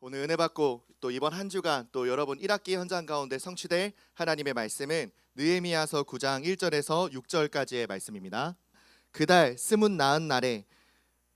오늘 은혜 받고 또 이번 한 주간 또 여러분 1학기 현장 가운데 성취될 하나님의 말씀은 느헤미야서 9장 1절에서 6절까지의 말씀입니다. 그달 스문 나은 날에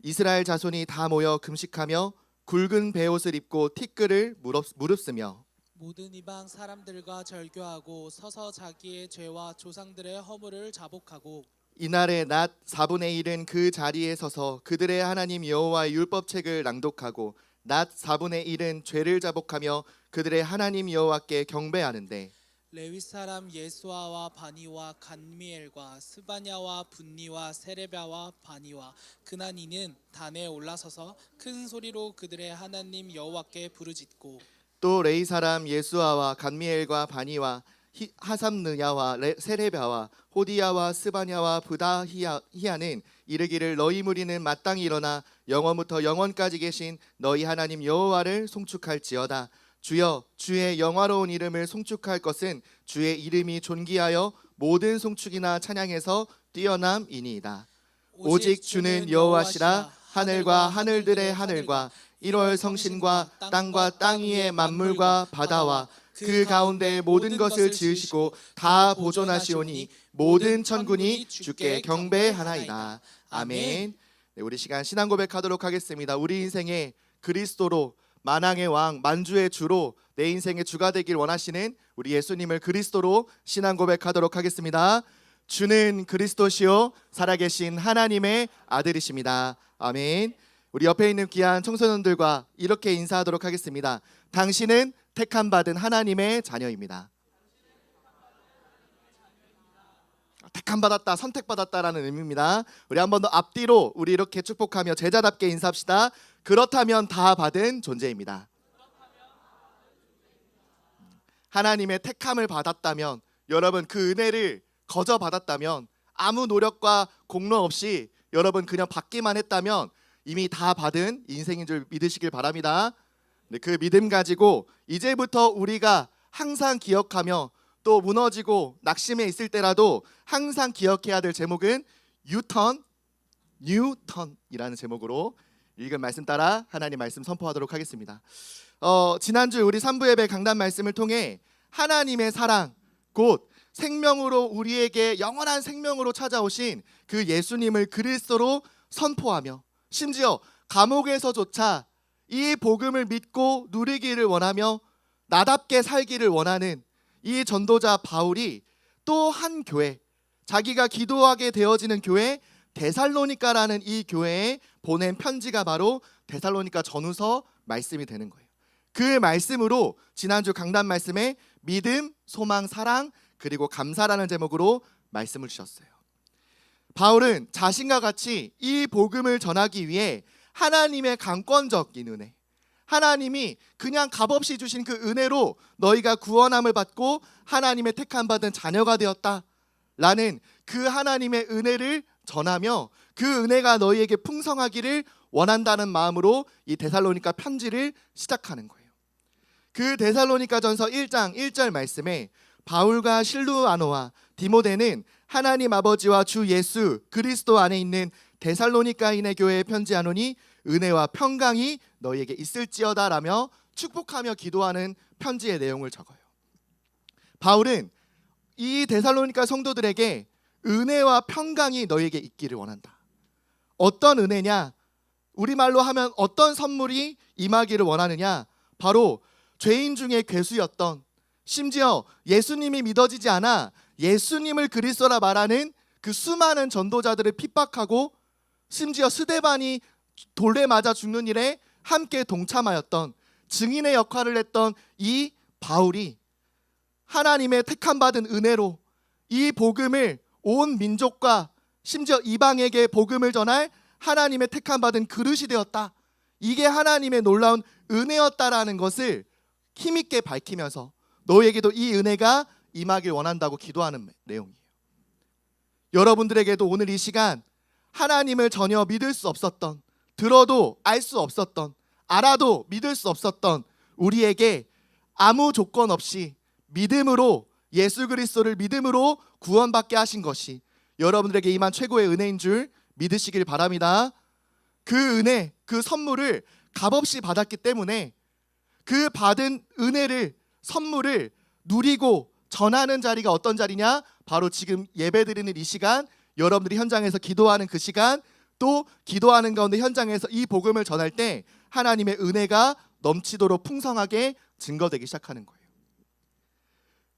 이스라엘 자손이 다 모여 금식하며 굵은 베옷을 입고 티끌을 무릅쓰며 모든 이방 사람들과 절교하고 서서 자기의 죄와 조상들의 허물을 자복하고 이날의 낮 4분의 1은 그 자리에 서서 그들의 하나님 여호와의 율법책을 낭독하고 낮 4분의 1은 죄를 자복하며 그들의 하나님 여호와께 경배하는데 레위 사람 예수아와 바니와 간미엘과 스바냐와 분니와 세레비아와 바니와 그나니는 단에 올라서서 큰 소리로 그들의 하나님 여호와께 부르짖고 또 레이 사람 예수아와 간미엘과 바니와 하삼느야와 세레비아와 호디야와 스바냐와 부다히야는 이르기를 너희 무리는 마땅히 일어나 영원부터 영원까지 계신 너희 하나님 여호와를 송축할지어다. 주여 주의 영화로운 이름을 송축할 것은 주의 이름이 존귀하여 모든 송축이나 찬양에서 뛰어남이니이다. 오직 주는 여호와시라. 하늘과 하늘들의 하늘과 1월 성신과 땅과 땅 위의 만물과 바다와 그 가운데 모든 것을 지으시고 다 보존하시오니 모든 천군이 주께 경배하나이다. 아멘. 네, 우리 시간 신앙 고백하도록 하겠습니다. 우리 인생의 그리스도로 만왕의 왕 만주의 주로 내 인생의 주가 되길 원하시는 우리 예수님을 그리스도로 신앙 고백하도록 하겠습니다. 주는 그리스도시요 살아계신 하나님의 아들이십니다. 아멘. 우리 옆에 있는 귀한 청소년들과 이렇게 인사하도록 하겠습니다. 당신은 택함 받은 하나님의 자녀입니다. 택함 받았다, 선택받았다라는 의미입니다. 우리 한 번 더 앞뒤로 우리 이렇게 축복하며 제자답게 인사합시다. 그렇다면 다 받은 존재입니다. 하나님의 택함을 받았다면, 여러분 그 은혜를 거저 받았다면, 아무 노력과 공로 없이 여러분 그냥 받기만 했다면 이미 다 받은 인생인 줄 믿으시길 바랍니다. 그 믿음 가지고 이제부터 우리가 항상 기억하며 또 무너지고 낙심해 있을 때라도 항상 기억해야 될 제목은 뉴턴이라는 제목으로 읽은 말씀 따라 하나님 말씀 선포하도록 하겠습니다. 지난주 우리 3부 예배 강단 말씀을 통해 하나님의 사랑 곧 생명으로 우리에게 영원한 생명으로 찾아오신 그 예수님을 그리스도로 선포하며 심지어 감옥에서조차 이 복음을 믿고 누리기를 원하며 나답게 살기를 원하는 이 전도자 바울이 또 한 교회, 자기가 기도하게 되어지는 교회 데살로니가라는 이 교회에 보낸 편지가 바로 데살로니가 전후서 말씀이 되는 거예요. 그 말씀으로 지난주 강단 말씀에 믿음, 소망, 사랑 그리고 감사라는 제목으로 말씀을 주셨어요. 바울은 자신과 같이 이 복음을 전하기 위해 하나님의 강권적인 은혜, 하나님이 그냥 값없이 주신 그 은혜로 너희가 구원함을 받고 하나님의 택함 받은 자녀가 되었다라는 그 하나님의 은혜를 전하며 그 은혜가 너희에게 풍성하기를 원한다는 마음으로 이 데살로니가 편지를 시작하는 거예요. 그 데살로니가전서 1장 1절 말씀에 바울과 실루아노와 디모데는 하나님 아버지와 주 예수 그리스도 안에 있는 데살로니가인의 교회에 편지하노니 은혜와 평강이 너희에게 있을지어다 라며 축복하며 기도하는 편지의 내용을 적어요. 바울은 이 데살로니가 성도들에게 은혜와 평강이 너희에게 있기를 원한다. 어떤 은혜냐? 우리말로 하면 어떤 선물이 임하기를 원하느냐? 바로 죄인 중에 괴수였던, 심지어 예수님이 믿어지지 않아 예수님을 그리스도라 말하는 그 수많은 전도자들을 핍박하고 심지어 스데반이 돌에 맞아 죽는 일에 함께 동참하였던 증인의 역할을 했던 이 바울이 하나님의 택함 받은 은혜로 이 복음을 온 민족과 심지어 이방에게 복음을 전할 하나님의 택함 받은 그릇이 되었다. 이게 하나님의 놀라운 은혜였다라는 것을 힘있게 밝히면서 너희에게도 이 은혜가 임하길 원한다고 기도하는 내용이에요. 여러분들에게도 오늘 이 시간 하나님을 전혀 믿을 수 없었던, 들어도 알 수 없었던, 알아도 믿을 수 없었던 우리에게 아무 조건 없이 믿음으로 예수 그리스도를 믿음으로 구원받게 하신 것이 여러분들에게 임한 최고의 은혜인 줄 믿으시길 바랍니다. 그 은혜, 그 선물을 값없이 받았기 때문에 그 받은 은혜를, 선물을 누리고 전하는 자리가 어떤 자리냐? 바로 지금 예배드리는 이 시간, 여러분들이 현장에서 기도하는 그 시간, 또 기도하는 가운데 현장에서 이 복음을 전할 때 하나님의 은혜가 넘치도록 풍성하게 증거되기 시작하는 거예요.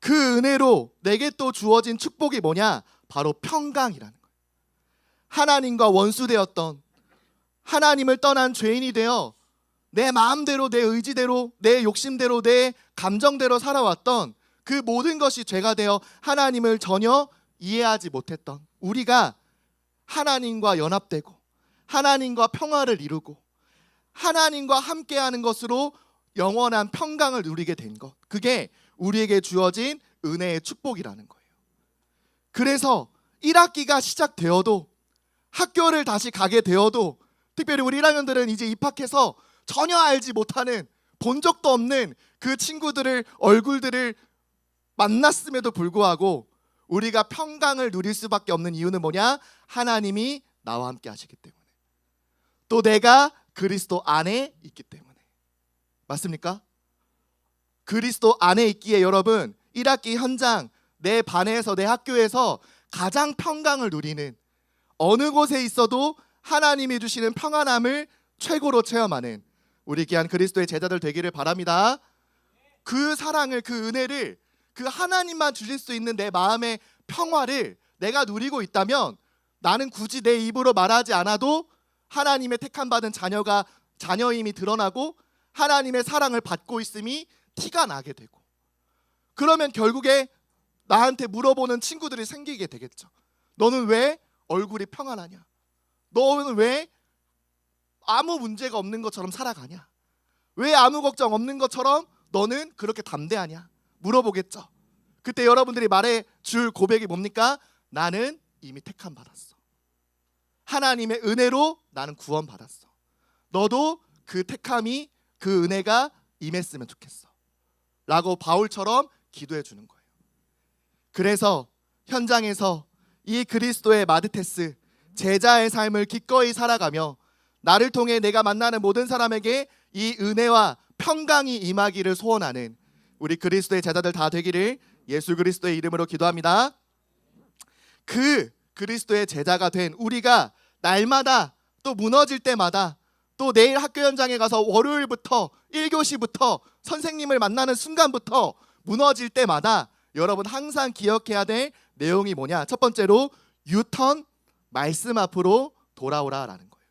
그 은혜로 내게 또 주어진 축복이 뭐냐? 바로 평강이라는 거예요. 하나님과 원수되었던, 하나님을 떠난 죄인이 되어 내 마음대로, 내 의지대로, 내 욕심대로, 내 감정대로 살아왔던 그 모든 것이 죄가 되어 하나님을 전혀 이해하지 못했던 우리가 하나님과 연합되고 하나님과 평화를 이루고 하나님과 함께하는 것으로 영원한 평강을 누리게 된 것, 그게 우리에게 주어진 은혜의 축복이라는 거예요. 그래서 1학기가 시작되어도, 학교를 다시 가게 되어도, 특별히 우리 1학년들은 이제 입학해서 전혀 알지 못하는, 본 적도 없는 그 친구들을, 얼굴들을 만났음에도 불구하고 우리가 평강을 누릴 수밖에 없는 이유는 뭐냐? 하나님이 나와 함께 하시기 때문에, 또 내가 그리스도 안에 있기 때문에. 맞습니까? 그리스도 안에 있기에 여러분, 1학기 현장, 내 반에서, 내 학교에서 가장 평강을 누리는, 어느 곳에 있어도 하나님이 주시는 평안함을 최고로 체험하는 우리 귀한 그리스도의 제자들 되기를 바랍니다. 그 사랑을, 그 은혜를, 그 하나님만 주실 수 있는 내 마음의 평화를 내가 누리고 있다면 나는 굳이 내 입으로 말하지 않아도 하나님의 택함 받은 자녀임이 드러나고 하나님의 사랑을 받고 있음이 티가 나게 되고, 그러면 결국에 나한테 물어보는 친구들이 생기게 되겠죠. 너는 왜 얼굴이 평안하냐? 너는 왜 아무 문제가 없는 것처럼 살아가냐? 왜 아무 걱정 없는 것처럼 너는 그렇게 담대하냐? 물어보겠죠. 그때 여러분들이 말해줄 고백이 뭡니까? 나는 이미 택함 받았어. 하나님의 은혜로 나는 구원 받았어. 너도 그 택함이, 그 은혜가 임했으면 좋겠어 라고 바울처럼 기도해 주는 거예요. 그래서 현장에서 이 그리스도의 마드테스, 제자의 삶을 기꺼이 살아가며 나를 통해 내가 만나는 모든 사람에게 이 은혜와 평강이 임하기를 소원하는 우리 그리스도의 제자들 다 되기를 예수 그리스도의 이름으로 기도합니다. 그 그리스도의 제자가 된 우리가 날마다, 또 무너질 때마다, 또 내일 학교 현장에 가서 월요일부터 1교시부터 선생님을 만나는 순간부터 무너질 때마다 여러분 항상 기억해야 될 내용이 뭐냐? 첫 번째로 유턴, 말씀 앞으로 돌아오라라는 거예요.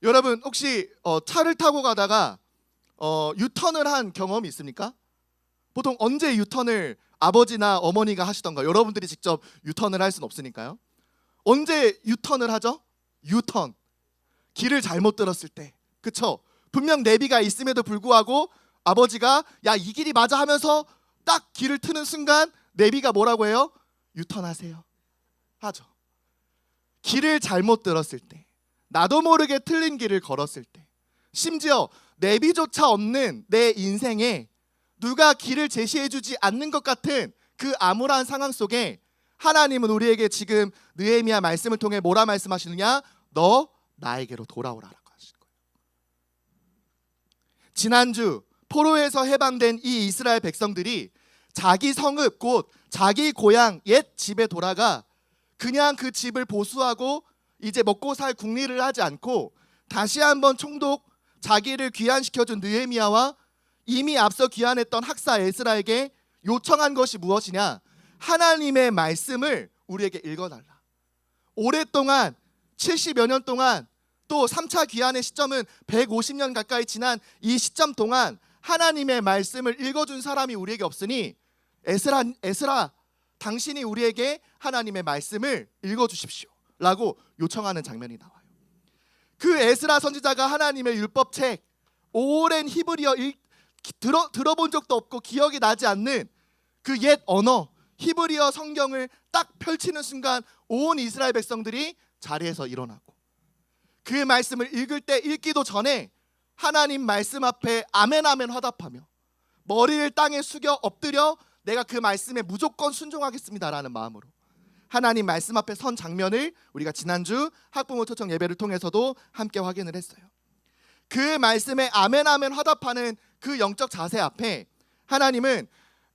여러분 혹시 차를 타고 가다가 유턴을 한 경험이 있습니까? 보통 언제 유턴을 아버지나 어머니가 하시던가? 여러분들이 직접 유턴을 할 수는 없으니까요. 언제 유턴을 하죠? 유턴. 길을 잘못 들었을 때. 그쵸? 분명 내비가 있음에도 불구하고 아버지가 야, 이 길이 맞아 하면서 딱 길을 트는 순간 내비가 뭐라고 해요? 유턴하세요 하죠. 길을 잘못 들었을 때, 나도 모르게 틀린 길을 걸었을 때, 심지어 내비조차 없는 내 인생에 누가 길을 제시해주지 않는 것 같은 그 암울한 상황 속에 하나님은 우리에게 지금 느헤미야 말씀을 통해 뭐라 말씀하시느냐? 너 나에게로 돌아오라라고 하신 거예요. 지난주 포로에서 해방된 이 이스라엘 백성들이 자기 성읍, 곧 자기 고향 옛 집에 돌아가 그냥 그 집을 보수하고 이제 먹고 살 궁리를 하지 않고 다시 한번 총독, 자기를 귀환시켜준 느헤미야와 이미 앞서 귀환했던 학사 에스라에게 요청한 것이 무엇이냐? 하나님의 말씀을 우리에게 읽어달라. 오랫동안 70여 년 동안, 또 3차 귀환의 시점은 150년 가까이 지난 이 시점 동안 하나님의 말씀을 읽어준 사람이 우리에게 없으니 에스라 당신이 우리에게 하나님의 말씀을 읽어주십시오 라고 요청하는 장면이 나와요. 그 에스라 선지자가 하나님의 율법책, 오랜 히브리어 들어본 적도 없고 기억이 나지 않는 그 옛 언어 히브리어 성경을 딱 펼치는 순간 온 이스라엘 백성들이 자리에서 일어나고, 그 말씀을 읽을 때 읽기도 전에 하나님 말씀 앞에 아멘 아멘 화답하며 머리를 땅에 숙여 엎드려 내가 그 말씀에 무조건 순종하겠습니다라는 마음으로 하나님 말씀 앞에 선 장면을 우리가 지난주 학부모 초청 예배를 통해서도 함께 확인을 했어요. 그 말씀에 아멘 아멘 화답하는 그 영적 자세 앞에 하나님은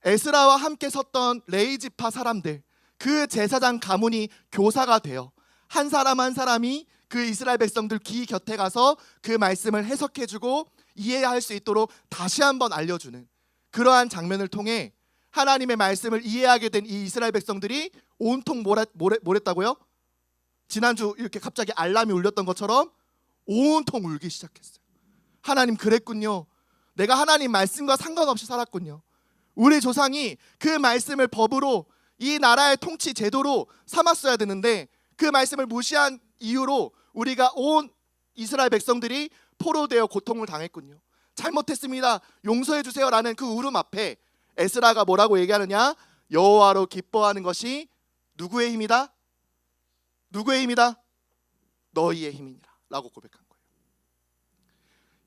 에스라와 함께 섰던 레위지파 사람들, 그 제사장 가문이 교사가 되어 한 사람 한 사람이 그 이스라엘 백성들 귀 곁에 가서 그 말씀을 해석해주고 이해할 수 있도록 다시 한번 알려주는 그러한 장면을 통해 하나님의 말씀을 이해하게 된 이 이스라엘 백성들이 온통 뭐랬다고요? 지난주 이렇게 갑자기 알람이 울렸던 것처럼 온통 울기 시작했어요. 하나님 그랬군요. 내가 하나님 말씀과 상관없이 살았군요. 우리 조상이 그 말씀을 법으로 이 나라의 통치 제도로 삼았어야 되는데 그 말씀을 무시한 이유로 우리가 온 이스라엘 백성들이 포로되어 고통을 당했군요. 잘못했습니다. 용서해 주세요라는 그 울음 앞에 에스라가 뭐라고 얘기하느냐? 여호와로 기뻐하는 것이 누구의 힘이다? 누구의 힘이다? 너희의 힘이니라 라고 고백한 거예요.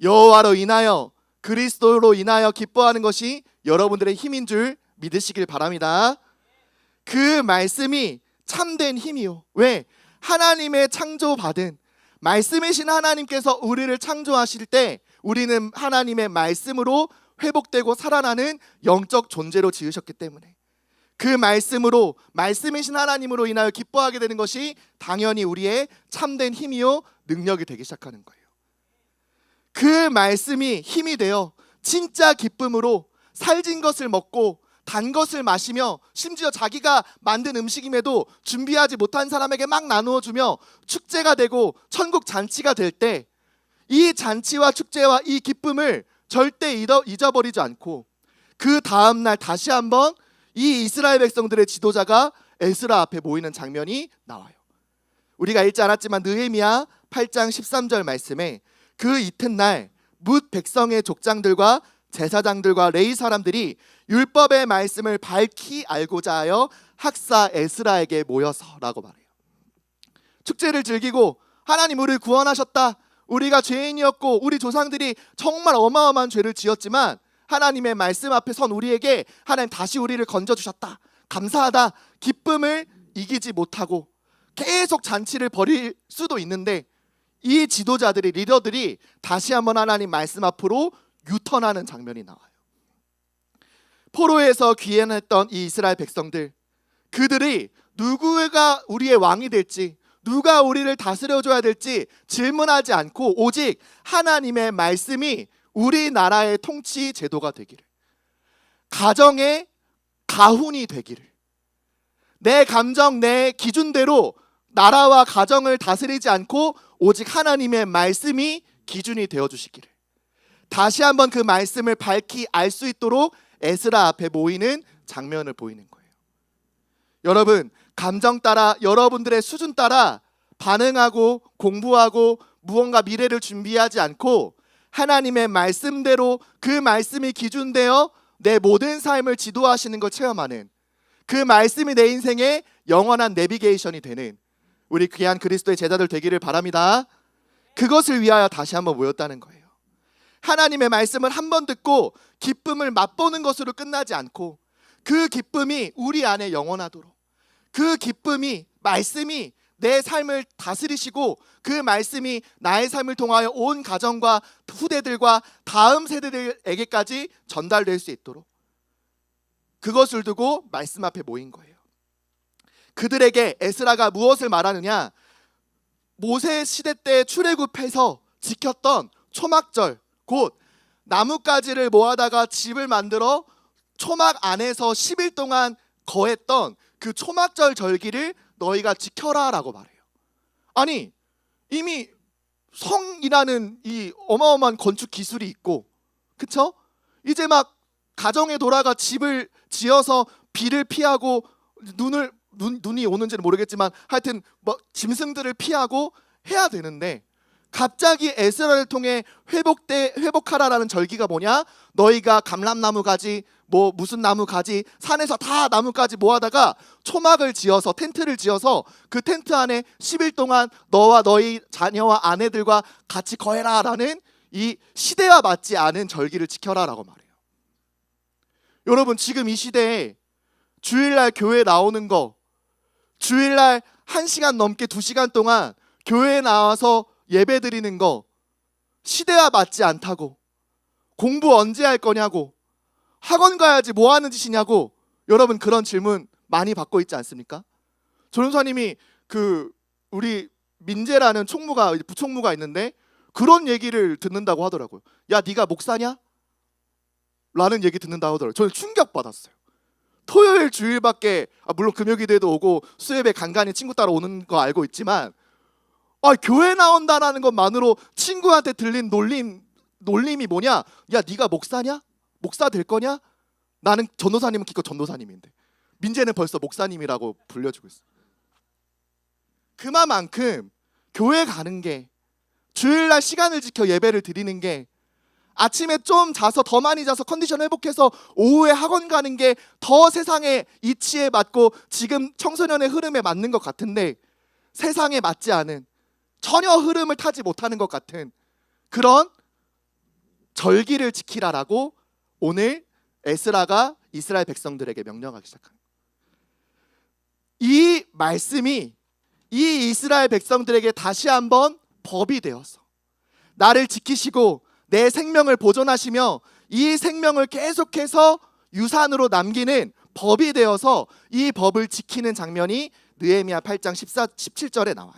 여호와로 인하여, 그리스도로 인하여 기뻐하는 것이 여러분들의 힘인 줄 믿으시길 바랍니다. 그 말씀이 참된 힘이요. 왜? 하나님의 창조받은 말씀이신 하나님께서 우리를 창조하실 때 우리는 하나님의 말씀으로 회복되고 살아나는 영적 존재로 지으셨기 때문에 그 말씀으로, 말씀이신 하나님으로 인하여 기뻐하게 되는 것이 당연히 우리의 참된 힘이요 능력이 되기 시작하는 거예요. 그 말씀이 힘이 되어 진짜 기쁨으로 살진 것을 먹고 단 것을 마시며 심지어 자기가 만든 음식임에도 준비하지 못한 사람에게 막 나누어 주며 축제가 되고 천국 잔치가 될 때 이 잔치와 축제와 이 기쁨을 절대 잊어버리지 않고 그 다음날 다시 한번 이 이스라엘 백성들의 지도자가 에스라 앞에 모이는 장면이 나와요. 우리가 읽지 않았지만 느헤미야 8장 13절 말씀에 그 이튿날 뭇 백성의 족장들과 제사장들과 레위 사람들이 율법의 말씀을 밝히 알고자 하여 학사 에스라에게 모여서라고 말해요. 축제를 즐기고 하나님 우리를 구원하셨다. 우리가 죄인이었고 우리 조상들이 정말 어마어마한 죄를 지었지만 하나님의 말씀 앞에 선 우리에게 하나님 다시 우리를 건져주셨다. 감사하다. 기쁨을 이기지 못하고 계속 잔치를 벌일 수도 있는데 이 지도자들이, 리더들이 다시 한번 하나님 말씀 앞으로 유턴하는 장면이 나와요. 포로에서 귀환했던 이 이스라엘 백성들, 그들이 누구가 우리의 왕이 될지, 누가 우리를 다스려줘야 될지 질문하지 않고 오직 하나님의 말씀이 우리나라의 통치 제도가 되기를, 가정의 가훈이 되기를, 내 감정, 내 기준대로 나라와 가정을 다스리지 않고 오직 하나님의 말씀이 기준이 되어주시기를, 다시 한번 그 말씀을 밝히 알 수 있도록 에스라 앞에 모이는 장면을 보이는 거예요. 여러분, 감정 따라, 여러분들의 수준 따라 반응하고 공부하고 무언가 미래를 준비하지 않고 하나님의 말씀대로 그 말씀이 기준되어 내 모든 삶을 지도하시는 걸 체험하는, 그 말씀이 내 인생의 영원한 내비게이션이 되는 우리 귀한 그리스도의 제자들 되기를 바랍니다. 그것을 위하여 다시 한번 모였다는 거예요. 하나님의 말씀을 한번 듣고 기쁨을 맛보는 것으로 끝나지 않고 그 기쁨이 우리 안에 영원하도록, 그 기쁨이, 말씀이 내 삶을 다스리시고 그 말씀이 나의 삶을 통하여 온 가정과 후대들과 다음 세대들에게까지 전달될 수 있도록 그것을 두고 말씀 앞에 모인 거예요. 그들에게 에스라가 무엇을 말하느냐? 모세 시대 때 출애굽해서 지켰던 초막절, 곧 나뭇가지를 모아다가 집을 만들어 초막 안에서 10일 동안 거했던 그 초막절 절기를 너희가 지켜라 라고 말해요. 아니, 이미 성이라는 이 어마어마한 건축 기술이 있고, 그쵸? 이제 막 가정에 돌아가 집을 지어서 비를 피하고 눈이 오는지는 모르겠지만 하여튼 뭐 짐승들을 피하고 해야 되는데 갑자기 에스라를 통해 회복하라라는 절기가 뭐냐? 너희가 감람나무 가지, 뭐 무슨 나무 가지, 산에서 다 나무까지 모아다가 초막을 지어서, 텐트를 지어서 그 텐트 안에 10일 동안 너와 너희 자녀와 아내들과 같이 거해라라는 이 시대와 맞지 않은 절기를 지켜라라고 말해요. 여러분, 지금 이 시대에 주일날 교회 나오는 거, 주일날 1시간 넘게 2시간 동안 교회에 나와서 예배 드리는 거, 시대와 맞지 않다고, 공부 언제 할 거냐고, 학원 가야지 뭐 하는 짓이냐고, 여러분 그런 질문 많이 받고 있지 않습니까? 전도사님이 우리 민재라는 총무가, 부총무가 있는데 그런 얘기를 듣는다고 하더라고요. 야, 네가 목사냐? 라는 얘기 듣는다고 하더라고요. 저는 충격받았어요. 토요일 주일밖에, 물론 금요기도에도 오고 수요일에 간간히 친구 따라 오는 거 알고 있지만, 교회 나온다라는 것만으로 친구한테 들린 놀림이 뭐냐? 야, 네가 목사냐? 목사 될 거냐? 나는 전도사님은 기껏 전도사님인데 민재는 벌써 목사님이라고 불려주고 있어. 그만큼 교회 가는 게, 주일날 시간을 지켜 예배를 드리는 게, 아침에 좀 자서, 더 많이 자서 컨디션 회복해서 오후에 학원 가는 게 더 세상의 이치에 맞고 지금 청소년의 흐름에 맞는 것 같은데, 세상에 맞지 않은, 전혀 흐름을 타지 못하는 것 같은 그런 절기를 지키라라고 오늘 에스라가 이스라엘 백성들에게 명령하기 시작합니다. 이 말씀이 이 이스라엘 백성들에게 다시 한번 법이 되어서, 나를 지키시고 내 생명을 보존하시며 이 생명을 계속해서 유산으로 남기는 법이 되어서 이 법을 지키는 장면이 느헤미야 8장 17절에 나와요.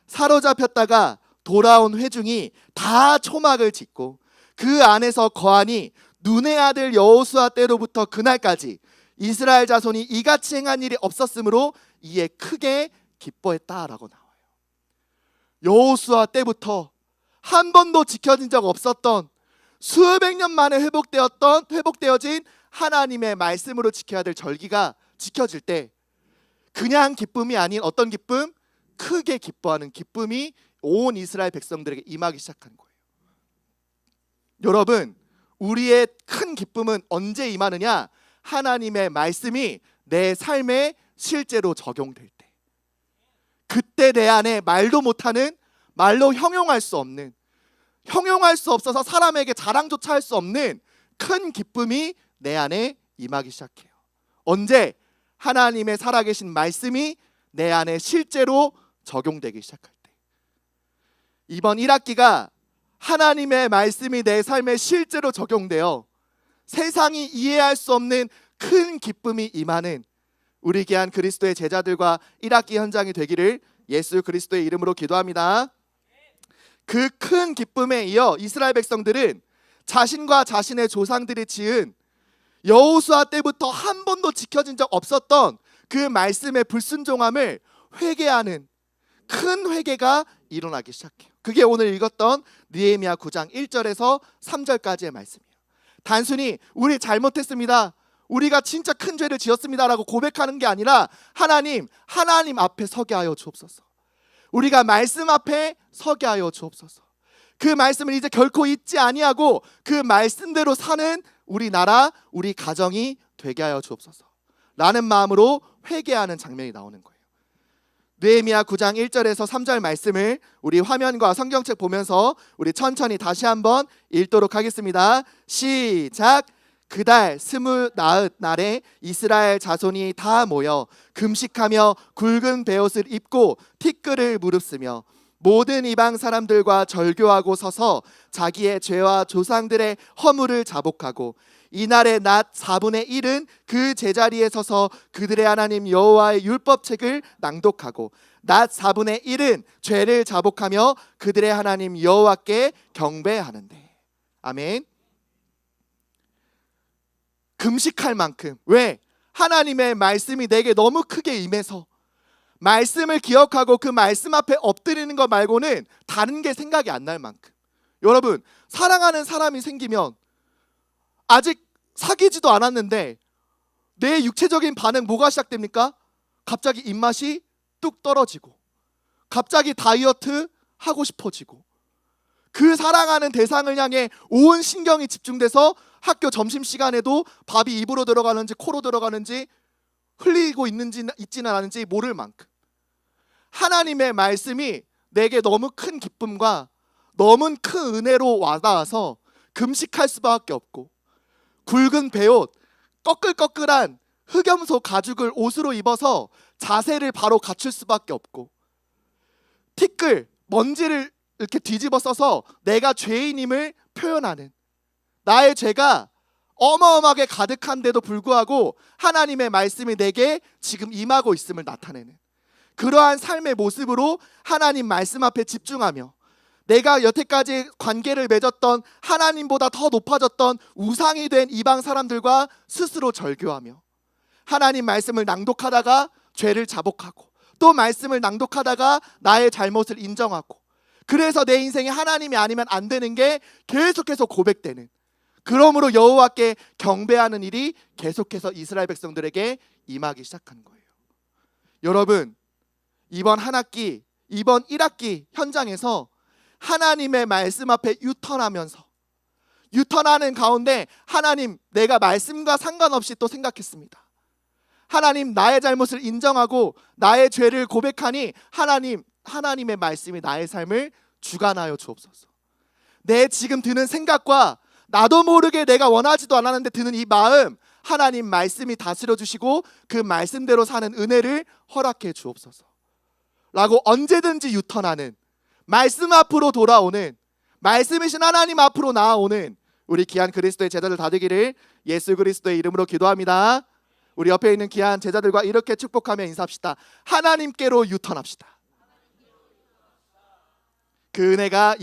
사로잡혔다가 돌아온 회중이 다 초막을 짓고 그 안에서 거하니 눈의 아들 여호수아 때로부터 그날까지 이스라엘 자손이 이같이 행한 일이 없었으므로 이에 크게 기뻐했다라고 나와요. 여호수아 때부터 한 번도 지켜진 적 없었던, 수백 년 만에 회복되어진 하나님의 말씀으로 지켜야 될 절기가 지켜질 때, 그냥 기쁨이 아닌 어떤 기쁨? 크게 기뻐하는 기쁨이 온 이스라엘 백성들에게 임하기 시작한 거예요. 여러분, 우리의 큰 기쁨은 언제 임하느냐? 하나님의 말씀이 내 삶에 실제로 적용될 때, 그때 내 안에 말도 못하는, 말로 형용할 수 없는, 형용할 수 없어서 사람에게 자랑조차 할 수 없는 큰 기쁨이 내 안에 임하기 시작해요. 언제? 하나님의 살아계신 말씀이 내 안에 실제로 적용되기 시작할 때. 이번 1학기가 하나님의 말씀이 내 삶에 실제로 적용되어 세상이 이해할 수 없는 큰 기쁨이 임하는 우리 귀한 그리스도의 제자들과 1학기 현장이 되기를 예수 그리스도의 이름으로 기도합니다. 그 큰 기쁨에 이어 이스라엘 백성들은 자신과 자신의 조상들이 지은 여호수아 때부터 한 번도 지켜진 적 없었던 그 말씀의 불순종함을 회개하는 큰 회개가 일어나기 시작해요. 그게 오늘 읽었던 느헤미야 9장 1절에서 3절까지의 말씀이에요. 단순히 우리 잘못했습니다, 우리가 진짜 큰 죄를 지었습니다라고 고백하는 게 아니라, 하나님 앞에 서게 하여 주옵소서. 우리가 말씀 앞에 서게 하여 주옵소서. 그 말씀을 이제 결코 잊지 아니하고 그 말씀대로 사는 우리 나라, 우리 가정이 되게 하여 주옵소서 라는 마음으로 회개하는 장면이 나오는 거예요. 느헤미야 9장 1절에서 3절 말씀을 우리 화면과 성경책 보면서 우리 천천히 다시 한번 읽도록 하겠습니다. 시작. 그달 29날에 이스라엘 자손이 다 모여 금식하며 굵은 베옷을 입고 티끌을 무릅쓰며 모든 이방 사람들과 절교하고 서서 자기의 죄와 조상들의 허물을 자복하고, 이날의 낮 4분의 1은 그 제자리에 서서 그들의 하나님 여호와의 율법책을 낭독하고, 낮 4분의 1은 죄를 자복하며 그들의 하나님 여호와께 경배하는데. 아멘. 금식할 만큼. 왜? 하나님의 말씀이 내게 너무 크게 임해서 말씀을 기억하고 그 말씀 앞에 엎드리는 것 말고는 다른 게 생각이 안 날 만큼. 여러분, 사랑하는 사람이 생기면 아직 사귀지도 않았는데 내 육체적인 반응 뭐가 시작됩니까? 갑자기 입맛이 뚝 떨어지고, 갑자기 다이어트 하고 싶어지고, 그 사랑하는 대상을 향해 온 신경이 집중돼서 학교 점심시간에도 밥이 입으로 들어가는지 코로 들어가는지 흘리고 있지는 않은지 모를 만큼 하나님의 말씀이 내게 너무 큰 기쁨과 너무 큰 은혜로 와닿아서 금식할 수밖에 없고, 굵은 베옷, 꺼끌꺼끌한 흑염소 가죽을 옷으로 입어서 자세를 바로 갖출 수밖에 없고, 티끌, 먼지를 이렇게 뒤집어 써서 내가 죄인임을 표현하는, 나의 죄가 어마어마하게 가득한데도 불구하고 하나님의 말씀이 내게 지금 임하고 있음을 나타내는 그러한 삶의 모습으로 하나님 말씀 앞에 집중하며, 내가 여태까지 관계를 맺었던 하나님보다 더 높아졌던 우상이 된 이방 사람들과 스스로 절교하며, 하나님 말씀을 낭독하다가 죄를 자복하고, 또 말씀을 낭독하다가 나의 잘못을 인정하고, 그래서 내 인생에 하나님이 아니면 안 되는 게 계속해서 고백되는, 그러므로 여호와께 경배하는 일이 계속해서 이스라엘 백성들에게 임하기 시작한 거예요. 여러분, 이번 한 학기, 이번 1학기 현장에서 하나님의 말씀 앞에 유턴하면서, 유턴하는 가운데 하나님, 내가 말씀과 상관없이 또 생각했습니다. 하나님, 나의 잘못을 인정하고 나의 죄를 고백하니 하나님의 말씀이 나의 삶을 주관하여 주옵소서. 내 지금 드는 생각과 나도 모르게 내가 원하지도 않았는데 드는 이 마음, 하나님 말씀이 다스려 주시고 그 말씀대로 사는 은혜를 허락해 주옵소서 라고 언제든지 유턴하는, 말씀 앞으로 돌아오는, 말씀이신 하나님 앞으로 나아오는 우리 귀한 그리스도의 제자들 다 되기를 예수 그리스도의 이름으로 기도합니다. 우리 옆에 있는 귀한 제자들과 이렇게 축복하며 인사합시다. 하나님께로 유턴합시다. 그 은혜가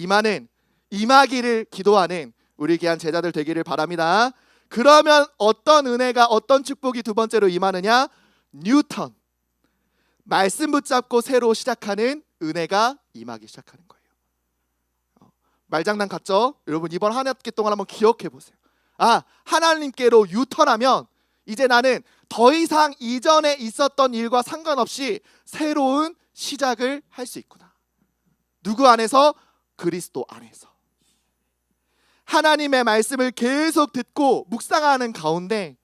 임하기를 기도하는 우리 귀한 제자들 되기를 바랍니다. 그러면 어떤 은혜가, 어떤 축복이 두 번째로 임하느냐? 뉴턴, 말씀 붙잡고 새로 시작하는 은혜가 임하기 시작하는 거예요. 말장난 같죠? 여러분, 이번 한 학기 동안 한번 기억해 보세요. 하나님께로 유턴하면 이제 나는 더 이상 이전에 있었던 일과 상관없이 새로운 시작을 할 수 있구나. 누구 안에서? 그리스도 안에서. 하나님의 말씀을 계속 듣고 묵상하는 가운데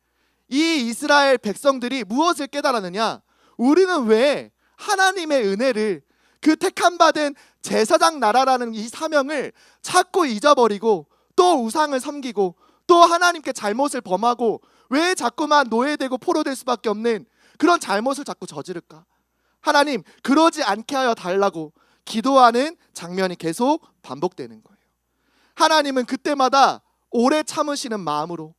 이 이스라엘 백성들이 무엇을 깨달았느냐? 우리는 왜 하나님의 은혜를, 그 택함 받은 제사장 나라라는 이 사명을 자꾸 잊어버리고 또 우상을 섬기고 또 하나님께 잘못을 범하고 왜 자꾸만 노예되고 포로될 수밖에 없는 그런 잘못을 자꾸 저지를까? 하나님, 그러지 않게 하여 달라고 기도하는 장면이 계속 반복되는 거예요. 하나님은 그때마다 오래 참으시는 마음으로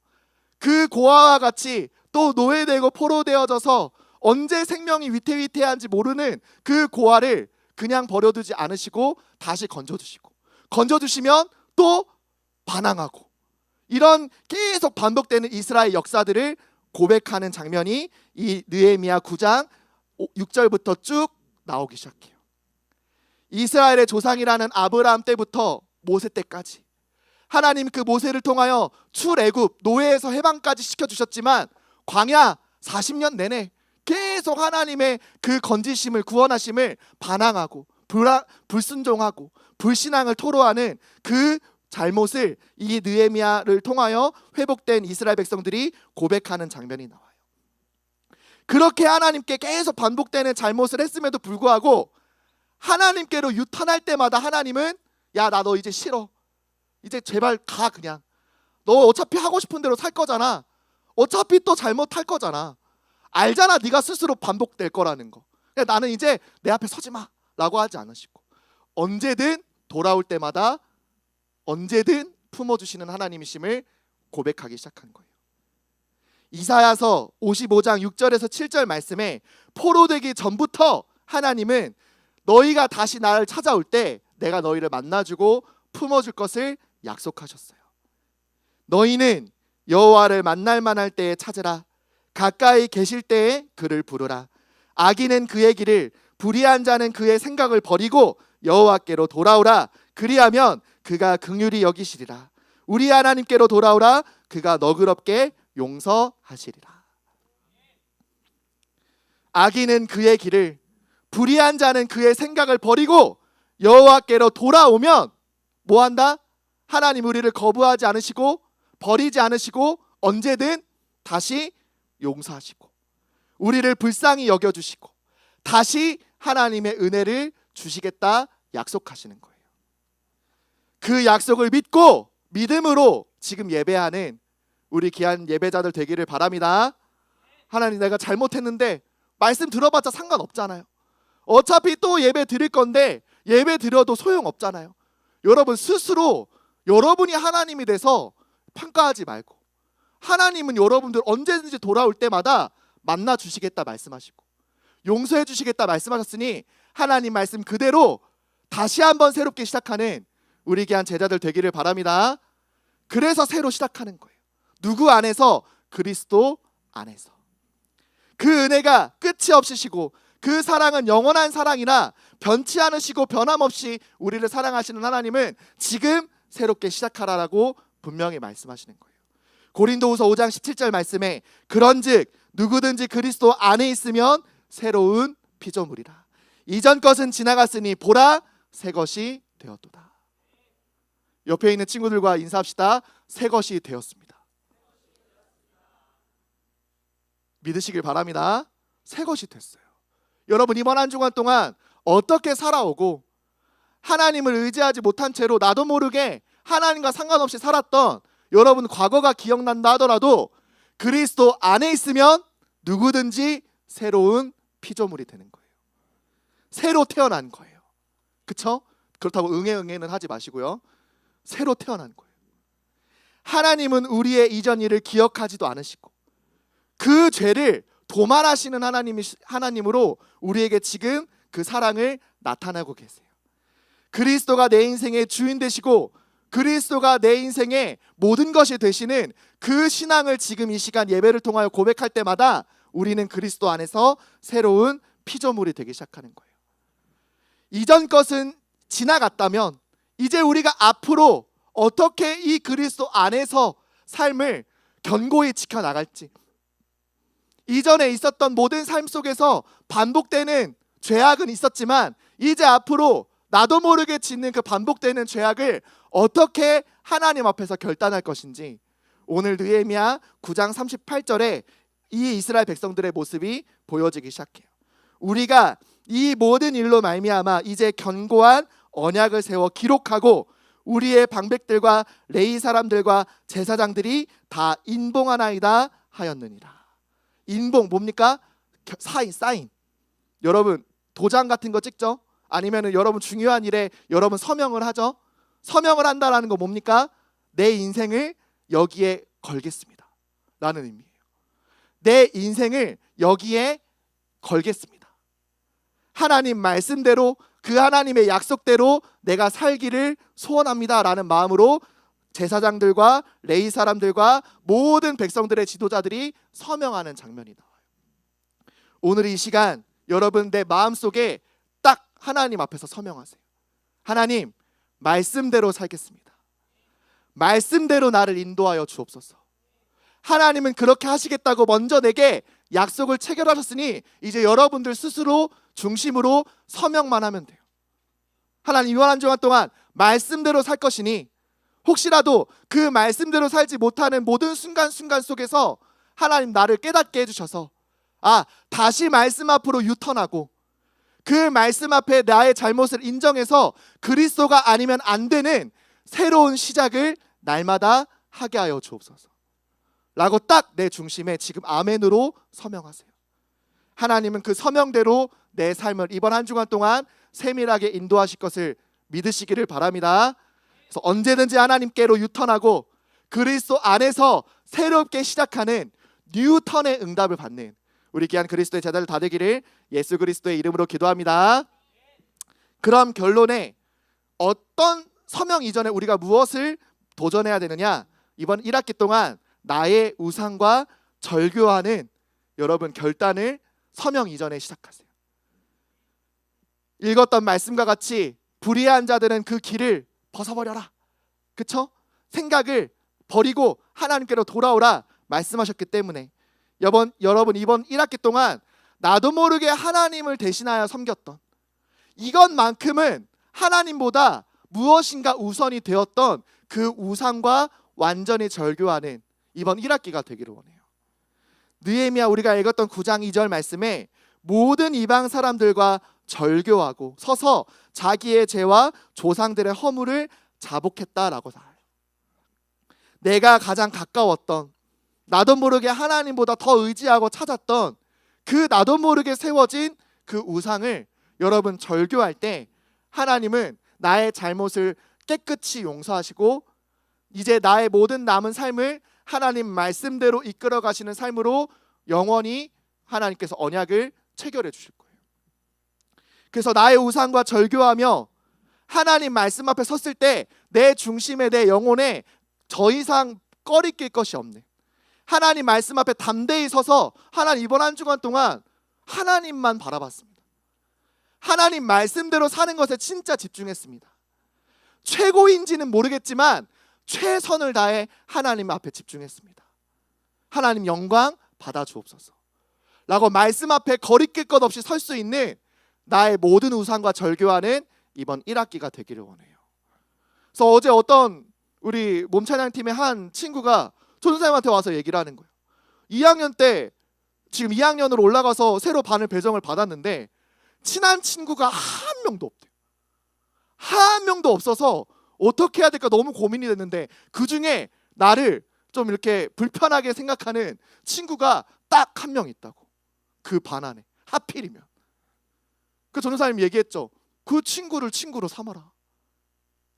그 고아와 같이 또 노예되고 포로되어져서 언제 생명이 위태위태한지 모르는 그 고아를 그냥 버려두지 않으시고 다시 건져주시면 또 반항하고, 이런 계속 반복되는 이스라엘 역사들을 고백하는 장면이 이 느헤미야 9장 6절부터 쭉 나오기 시작해요. 이스라엘의 조상이라는 아브라함 때부터 모세 때까지 하나님 그 모세를 통하여 출애굽, 노예에서 해방까지 시켜주셨지만 광야 40년 내내 계속 하나님의 그 건지심을, 구원하심을 반항하고 불순종하고 불신앙을 토로하는 그 잘못을 이 느헤미야를 통하여 회복된 이스라엘 백성들이 고백하는 장면이 나와요. 그렇게 하나님께 계속 반복되는 잘못을 했음에도 불구하고 하나님께로 유턴할 때마다 하나님은, 야, 나 너 이제 싫어. 이제 제발 가. 그냥 너 어차피 하고 싶은 대로 살 거잖아. 어차피 또 잘못할 거잖아. 알잖아, 네가 스스로 반복될 거라는 거. 그냥 나는 이제 내 앞에 서지 마 라고 하지 않으시고 언제든 돌아올 때마다 언제든 품어주시는 하나님이심을 고백하기 시작한 거예요. 이사야서 55장 6절에서 7절 말씀에 포로되기 전부터 하나님은 너희가 다시 나를 찾아올 때 내가 너희를 만나주고 품어줄 것을 약속하셨어요. 너희는 여호와를 만날 만할 때에 찾으라. 가까이 계실 때에 그를 부르라. 악인은 그의 길을, 불의한 자는 그의 생각을 버리고 여호와께로 돌아오라. 그리하면 그가 긍휼히 여기시리라. 우리 하나님께로 돌아오라. 그가 너그럽게 용서하시리라. 악인은 그의 길을, 불의한 자는 그의 생각을 버리고 여호와께로 돌아오면 뭐한다? 하나님 우리를 거부하지 않으시고 버리지 않으시고 언제든 다시 용서하시고 우리를 불쌍히 여겨주시고 다시 하나님의 은혜를 주시겠다 약속하시는 거예요. 그 약속을 믿고 믿음으로 지금 예배하는 우리 귀한 예배자들 되기를 바랍니다. 하나님, 내가 잘못했는데 말씀 들어봤자 상관없잖아요. 어차피 또 예배 드릴 건데 예배 드려도 소용없잖아요. 여러분 스스로 여러분이 하나님이 돼서 평가하지 말고, 하나님은 여러분들 언제든지 돌아올 때마다 만나 주시겠다 말씀하시고 용서해 주시겠다 말씀하셨으니 하나님 말씀 그대로 다시 한번 새롭게 시작하는 우리 귀한 제자들 되기를 바랍니다. 그래서 새로 시작하는 거예요. 누구 안에서? 그리스도 안에서. 그 은혜가 끝이 없으시고 그 사랑은 영원한 사랑이나 변치 않으시고 변함없이 우리를 사랑하시는 하나님은 지금 새롭게 시작하라라고 분명히 말씀하시는 거예요. 고린도후서 5장 17절 말씀에 그런즉 누구든지 그리스도 안에 있으면 새로운 피조물이라. 이전 것은 지나갔으니 보라 새 것이 되었도다. 옆에 있는 친구들과 인사합시다. 새 것이 되었습니다. 믿으시길 바랍니다. 새 것이 됐어요. 여러분 이번 한 주간 동안 어떻게 살아오고 하나님을 의지하지 못한 채로 나도 모르게 하나님과 상관없이 살았던 여러분 과거가 기억난다 하더라도 그리스도 안에 있으면 누구든지 새로운 피조물이 되는 거예요. 새로 태어난 거예요. 그렇죠? 그렇다고 응애는 하지 마시고요. 새로 태어난 거예요. 하나님은 우리의 이전 일을 기억하지도 않으시고 그 죄를 도말하시는 하나님으로 우리에게 지금 그 사랑을 나타내고 계세요. 그리스도가 내 인생의 주인 되시고 그리스도가 내 인생의 모든 것이 되시는 그 신앙을 지금 이 시간 예배를 통하여 고백할 때마다 우리는 그리스도 안에서 새로운 피조물이 되기 시작하는 거예요. 이전 것은 지나갔다면 이제 우리가 앞으로 어떻게 이 그리스도 안에서 삶을 견고히 지켜나갈지, 이전에 있었던 모든 삶 속에서 반복되는 죄악은 있었지만 이제 앞으로 나도 모르게 짓는 그 반복되는 죄악을 어떻게 하나님 앞에서 결단할 것인지 오늘 느헤미야 9장 38절에 이 이스라엘 백성들의 모습이 보여지기 시작해요. 우리가 이 모든 일로 말미암아 이제 견고한 언약을 세워 기록하고 우리의 방백들과 레위 사람들과 제사장들이 다 인봉하나이다 하였느니라. 인봉 뭡니까? 사인. 여러분 도장 같은 거 찍죠? 아니면 여러분 중요한 일에 여러분 서명을 하죠? 서명을 한다라는 거 뭡니까? 내 인생을 여기에 걸겠습니다 라는 의미예요. 내 인생을 여기에 걸겠습니다. 하나님 말씀대로 그 하나님의 약속대로 내가 살기를 소원합니다 라는 마음으로 제사장들과 레위 사람들과 모든 백성들의 지도자들이 서명하는 장면이 나와요. 오늘 이 시간 여러분 내 마음속에 딱 하나님 앞에서 서명하세요. 하나님 말씀대로 살겠습니다. 말씀대로 나를 인도하여 주옵소서. 하나님은 그렇게 하시겠다고 먼저 내게 약속을 체결하셨으니 이제 여러분들 스스로 중심으로 서명만 하면 돼요. 하나님 이번 한 주간 동안 말씀대로 살 것이니 혹시라도 그 말씀대로 살지 못하는 모든 순간순간 속에서 하나님 나를 깨닫게 해주셔서 다시 말씀 앞으로 유턴하고 그 말씀 앞에 나의 잘못을 인정해서 그리스도가 아니면 안 되는 새로운 시작을 날마다 하게 하여 주옵소서 라고 딱 내 중심에 지금 아멘으로 서명하세요. 하나님은 그 서명대로 내 삶을 이번 한 주간 동안 세밀하게 인도하실 것을 믿으시기를 바랍니다. 그래서 언제든지 하나님께로 유턴하고 그리스도 안에서 새롭게 시작하는 뉴턴의 응답을 받는 우리 귀한 그리스도의 제자들 다 되기를 예수 그리스도의 이름으로 기도합니다. 그럼 결론에 어떤 서명 이전에 우리가 무엇을 도전해야 되느냐? 이번 1학기 동안 나의 우상과 절교하는 여러분 결단을 서명 이전에 시작하세요. 읽었던 말씀과 같이 불의한 자들은 그 길을 벗어버려라. 그쵸? 생각을 버리고 하나님께로 돌아오라 말씀하셨기 때문에 여러분 이번 1학기 동안 나도 모르게 하나님을 대신하여 섬겼던 이것만큼은 하나님보다 무엇인가 우선이 되었던 그 우상과 완전히 절교하는 이번 1학기가 되기를 원해요. 느헤미야 우리가 읽었던 9장 2절 말씀에 모든 이방 사람들과 절교하고 서서 자기의 죄와 조상들의 허물을 자복했다라고 나와요. 내가 가장 가까웠던 나도 모르게 하나님보다 더 의지하고 찾았던 그 나도 모르게 세워진 그 우상을 여러분 절교할 때 하나님은 나의 잘못을 깨끗이 용서하시고 이제 나의 모든 남은 삶을 하나님 말씀대로 이끌어 가시는 삶으로 영원히 하나님께서 언약을 체결해 주실 거예요. 그래서 나의 우상과 절교하며 하나님 말씀 앞에 섰을 때 내 중심에, 내 영혼에 더 이상 꺼리낄 것이 없네. 하나님 말씀 앞에 담대히 서서 하나님 이번 한 주간 동안 하나님만 바라봤습니다. 하나님 말씀대로 사는 것에 진짜 집중했습니다. 최고인지는 모르겠지만 최선을 다해 하나님 앞에 집중했습니다. 하나님 영광 받아 주옵소서 라고 말씀 앞에 거리낄 것 없이 설 수 있는 나의 모든 우상과 절교하는 이번 1학기가 되기를 원해요. 그래서 어제 어떤 우리 몸찬양팀의 한 친구가 전도사님한테 와서 얘기를 하는 거예요. 2학년 때 지금 2학년으로 올라가서 새로 반을 배정을 받았는데 친한 친구가 한 명도 없대요. 한 명도 없어서 어떻게 해야 될까 너무 고민이 됐는데 그중에 나를 좀 이렇게 불편하게 생각하는 친구가 딱 한 명 있다고. 그 반 안에 하필이면. 그 전도사님 얘기했죠. 그 친구를 친구로 삼아라.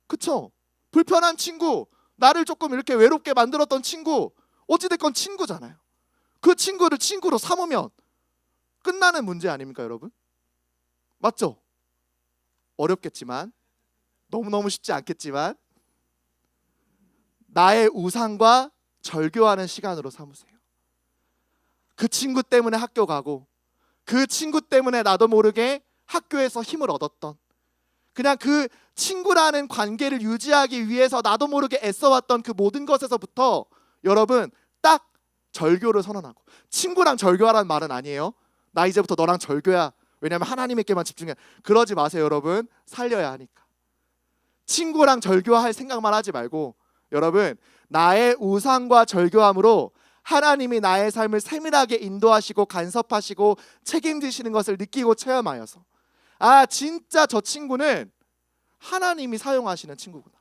그쵸? 불편한 친구, 나를 조금 이렇게 외롭게 만들었던 친구, 어찌됐건 친구잖아요. 그 친구를 친구로 삼으면 끝나는 문제 아닙니까 여러분? 맞죠? 어렵겠지만, 너무너무 쉽지 않겠지만 나의 우상과 절교하는 시간으로 삼으세요. 그 친구 때문에 학교 가고 그 친구 때문에 나도 모르게 학교에서 힘을 얻었던, 그냥 그 친구라는 관계를 유지하기 위해서 나도 모르게 애써왔던 그 모든 것에서부터 여러분 딱 절교를 선언하고, 친구랑 절교하라는 말은 아니에요. 나 이제부터 너랑 절교야. 왜냐하면 하나님에게만 집중해. 그러지 마세요 여러분. 살려야 하니까. 친구랑 절교할 생각만 하지 말고 여러분 나의 우상과 절교함으로 하나님이 나의 삶을 세밀하게 인도하시고 간섭하시고 책임지시는 것을 느끼고 체험하여서 아 진짜 저 친구는 하나님이 사용하시는 친구구나.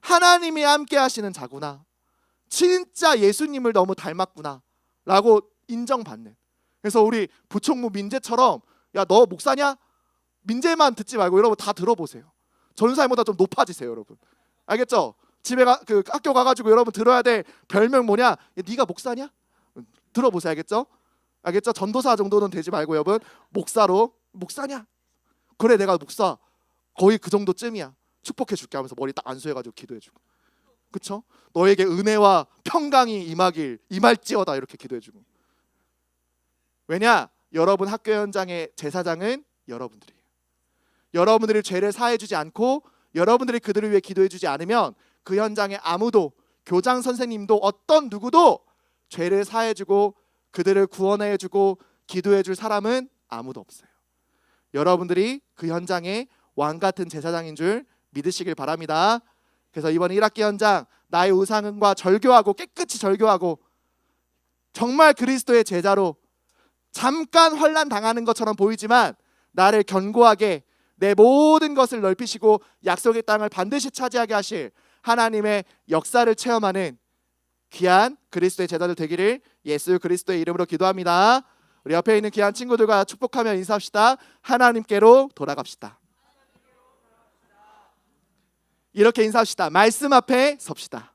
하나님이 함께 하시는 자구나. 진짜 예수님을 너무 닮았구나 라고 인정받는. 그래서 우리 부총무 민재처럼 야 너 목사냐? 민재만 듣지 말고 여러분 다 들어보세요. 전사님보다 좀 높아지세요 여러분. 알겠죠? 집에 그 학교 가가지고 여러분 들어야 될 별명 뭐냐? 야, 네가 목사냐? 들어보세요. 알겠죠? 알겠죠? 전도사 정도는 되지 말고 여러분 목사로 목사냐? 그래 내가 목사 거의 그 정도쯤이야. 축복해 줄게 하면서 머리 딱 안수해가지고 기도해주고. 그쵸? 너에게 은혜와 평강이 임할지어다 이렇게 기도해주고. 왜냐? 여러분 학교 현장의 제사장은 여러분들이에요. 여러분들이 죄를 사해주지 않고 여러분들이 그들을 위해 기도해주지 않으면 그 현장에 아무도, 교장 선생님도 어떤 누구도 죄를 사해주고 그들을 구원해주고 기도해줄 사람은 아무도 없어요. 여러분들이 그 현장의 왕같은 제사장인 줄 믿으시길 바랍니다. 그래서 이번 1학기 현장 나의 우상과 절교하고 깨끗이 절교하고 정말 그리스도의 제자로 잠깐 환난 당하는 것처럼 보이지만 나를 견고하게 내 모든 것을 넓히시고 약속의 땅을 반드시 차지하게 하실 하나님의 역사를 체험하는 귀한 그리스도의 제자들 되기를 예수 그리스도의 이름으로 기도합니다. 우리 옆에 있는 귀한 친구들과 축복하며 인사합시다. 하나님께로 돌아갑시다. 이렇게 인사합시다. 말씀 앞에 섭시다.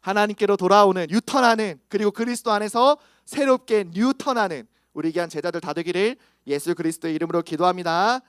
하나님께로 돌아오는, 유턴하는, 그리고 그리스도 안에서 새롭게 뉴턴하는 우리 귀한 제자들 다 되기를 예수 그리스도의 이름으로 기도합니다.